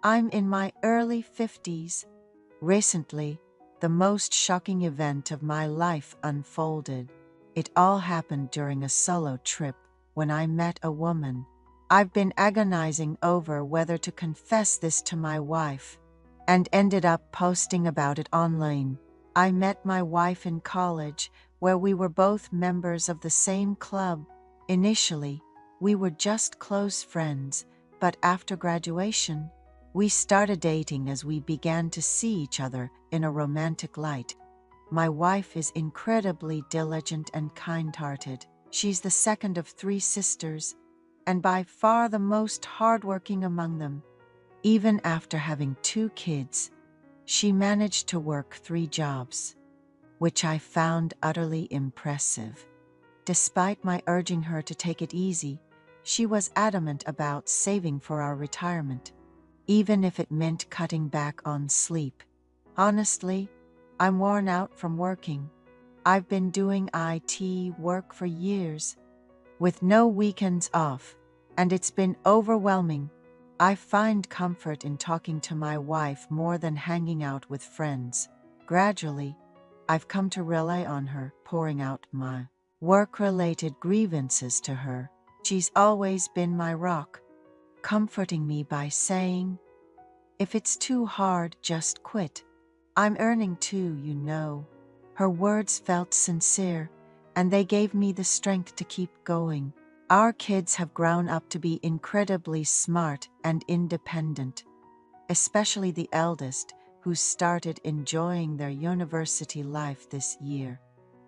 I'm in my early 50s. Recently, the most shocking event of my life unfolded. It all happened during a solo trip when I met a woman. I've been agonizing over whether to confess this to my wife and ended up posting about it online. I met my wife in college, where we were both members of the same club. Initially, we were just close friends, but after graduation, we started dating as we began to see each other in a romantic light. My wife is incredibly diligent and kind-hearted. She's the second of 3 sisters, and by far the most hardworking among them. Even after having 2 kids, she managed to work 3 jobs, which I found utterly impressive. Despite my urging her to take it easy, she was adamant about saving for our retirement, even if it meant cutting back on sleep. Honestly, I'm worn out from working. I've been doing IT work for years, with no weekends off, and it's been overwhelming. I find comfort in talking to my wife more than hanging out with friends. Gradually, I've come to rely on her, pouring out my work-related grievances to her. She's always been my rock, comforting me by saying, "If it's too hard, just quit. I'm earning too, you know." Her words felt sincere, and they gave me the strength to keep going. Our kids have grown up to be incredibly smart and independent, especially the eldest, who started enjoying their university life this year.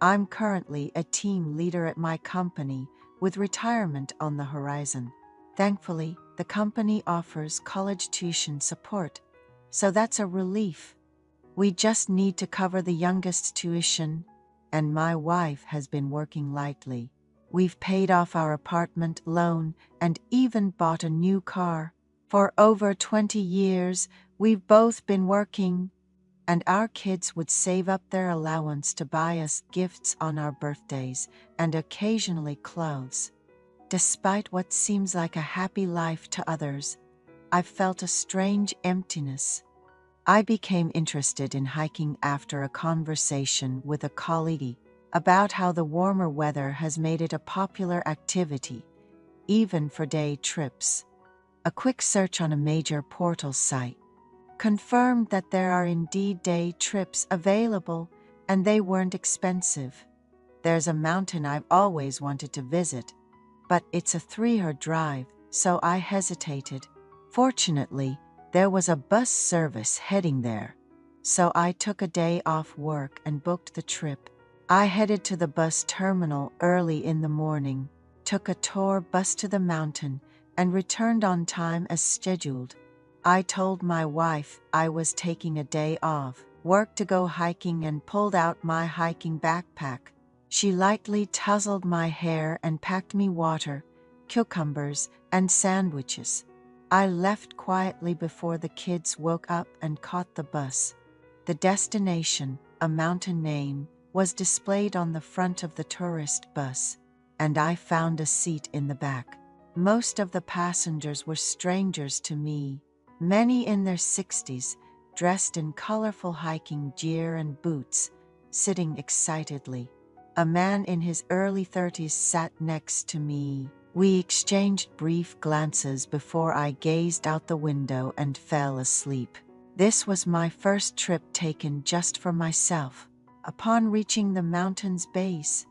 I'm currently a team leader at my company, with retirement on the horizon. Thankfully, the company offers college tuition support, so that's a relief. We just need to cover the youngest's tuition, and my wife has been working lightly. We've paid off our apartment loan and even bought a new car. For over 20 years, we've both been working, and our kids would save up their allowance to buy us gifts on our birthdays and occasionally clothes. Despite what seems like a happy life to others, I've felt a strange emptiness. I became interested in hiking after a conversation with a colleague about how the warmer weather has made it a popular activity, even for day trips. A quick search on a major portal site confirmed that there are indeed day trips available, and they weren't expensive. There's a mountain I've always wanted to visit, but it's a 3-hour drive, so I hesitated. Fortunately, there was a bus service heading there, so I took a day off work and booked the trip. I headed to the bus terminal early in the morning, took a tour bus to the mountain, and returned on time as scheduled. I told my wife I was taking a day off work to go hiking and pulled out my hiking backpack. She lightly tousled my hair and packed me water, cucumbers, and sandwiches. I left quietly before the kids woke up and caught the bus. The destination, a mountain name, was displayed on the front of the tourist bus, and I found a seat in the back. Most of the passengers were strangers to me, many in their 60s, dressed in colorful hiking gear and boots, sitting excitedly. A man in his early 30s sat next to me. We exchanged brief glances before I gazed out the window and fell asleep. This was my first trip taken just for myself. Upon reaching the mountain's base,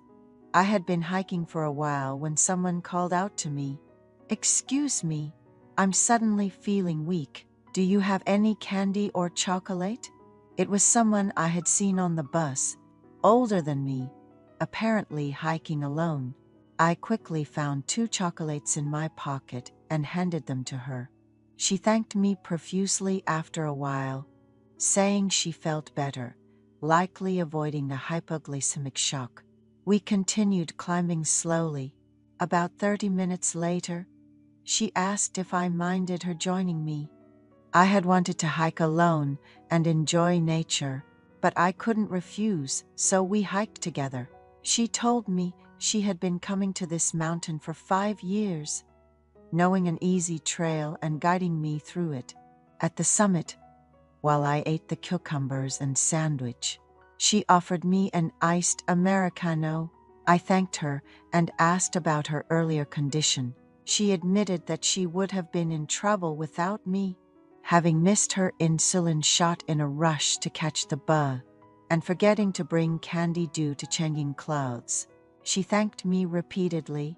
I had been hiking for a while when someone called out to me, "Excuse me, I'm suddenly feeling weak. Do you have any candy or chocolate?" It was someone I had seen on the bus, older than me, apparently hiking alone. I quickly found 2 chocolates in my pocket and handed them to her. She thanked me profusely after a while, saying she felt better, likely avoiding a hypoglycemic shock. We continued climbing slowly. About 30 minutes later, she asked if I minded her joining me. I had wanted to hike alone and enjoy nature, but I couldn't refuse, so we hiked together. She told me she had been coming to this mountain for 5 years, knowing an easy trail and guiding me through it. At the summit, while I ate the cucumbers and sandwich, she offered me an iced Americano. I thanked her and asked about her earlier condition. She admitted that she would have been in trouble without me, having missed her insulin shot in a rush to catch the bus, and forgetting to bring candy due to changing clothes. She thanked me repeatedly,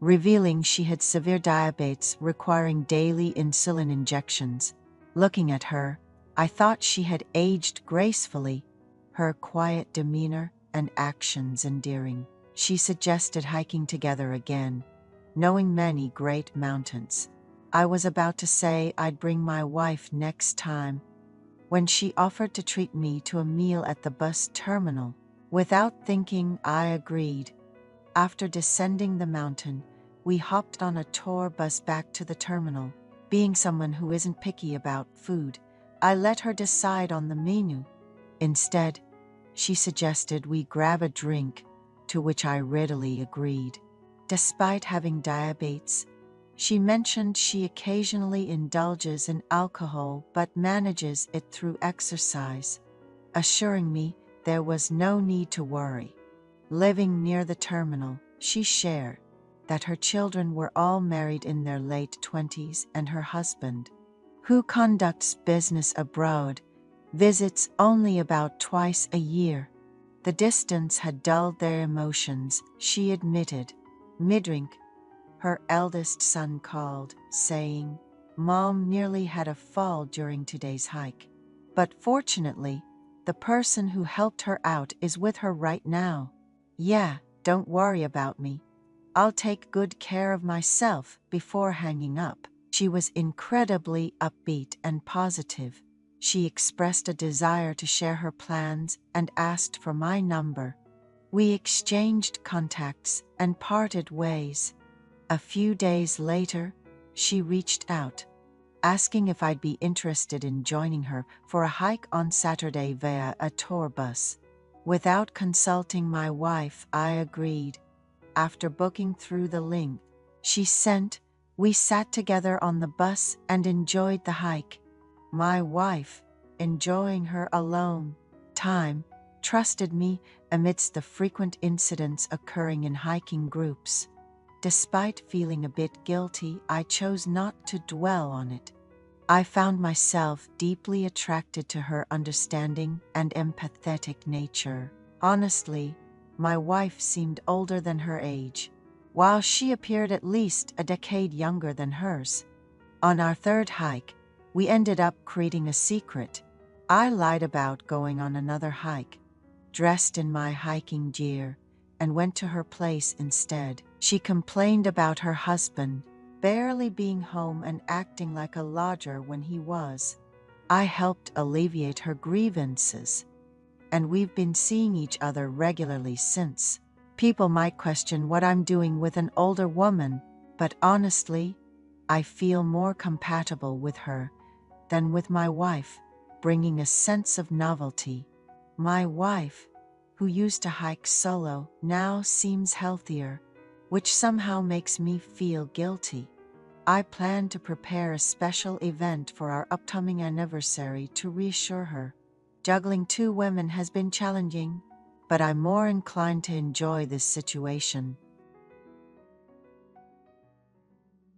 revealing she had severe diabetes requiring daily insulin injections. Looking at her, I thought she had aged gracefully, her quiet demeanor and actions endearing. She suggested hiking together again, knowing many great mountains. I was about to say I'd bring my wife next time, when she offered to treat me to a meal at the bus terminal. Without thinking, I agreed. After descending the mountain, we hopped on a tour bus back to the terminal. Being someone who isn't picky about food, I let her decide on the menu. Instead, she suggested we grab a drink, to which I readily agreed. Despite having diabetes, she mentioned she occasionally indulges in alcohol but manages it through exercise, assuring me there was no need to worry. Living near the terminal, she shared that her children were all married in their late 20s and her husband, who conducts business abroad, visits only about twice a year. The distance had dulled their emotions, she admitted. Mid-drink, her eldest son called, saying, "Mom nearly had a fall during today's hike. But fortunately, the person who helped her out is with her right now. Yeah, don't worry about me. I'll take good care of myself." Before hanging up, she was incredibly upbeat and positive. She expressed a desire to share her plans and asked for my number. We exchanged contacts and parted ways. A few days later, she reached out, asking if I'd be interested in joining her for a hike on Saturday via a tour bus. Without consulting my wife, I agreed. After booking through the link she sent, we sat together on the bus and enjoyed the hike. My wife, enjoying her alone time, trusted me amidst the frequent incidents occurring in hiking groups. Despite feeling a bit guilty, I chose not to dwell on it. I found myself deeply attracted to her understanding and empathetic nature. Honestly, my wife seemed older than her age, while she appeared at least a decade younger than hers. On our third hike, we ended up creating a secret. I lied about going on another hike, dressed in my hiking gear, and went to her place instead. She complained about her husband barely being home and acting like a lodger when he was. I helped alleviate her grievances, and we've been seeing each other regularly since. People might question what I'm doing with an older woman, but honestly, I feel more compatible with her than with my wife, bringing a sense of novelty. My wife, who used to hike solo, now seems healthier, which somehow makes me feel guilty. I plan to prepare a special event for our upcoming anniversary to reassure her. Juggling two women has been challenging, but I'm more inclined to enjoy this situation.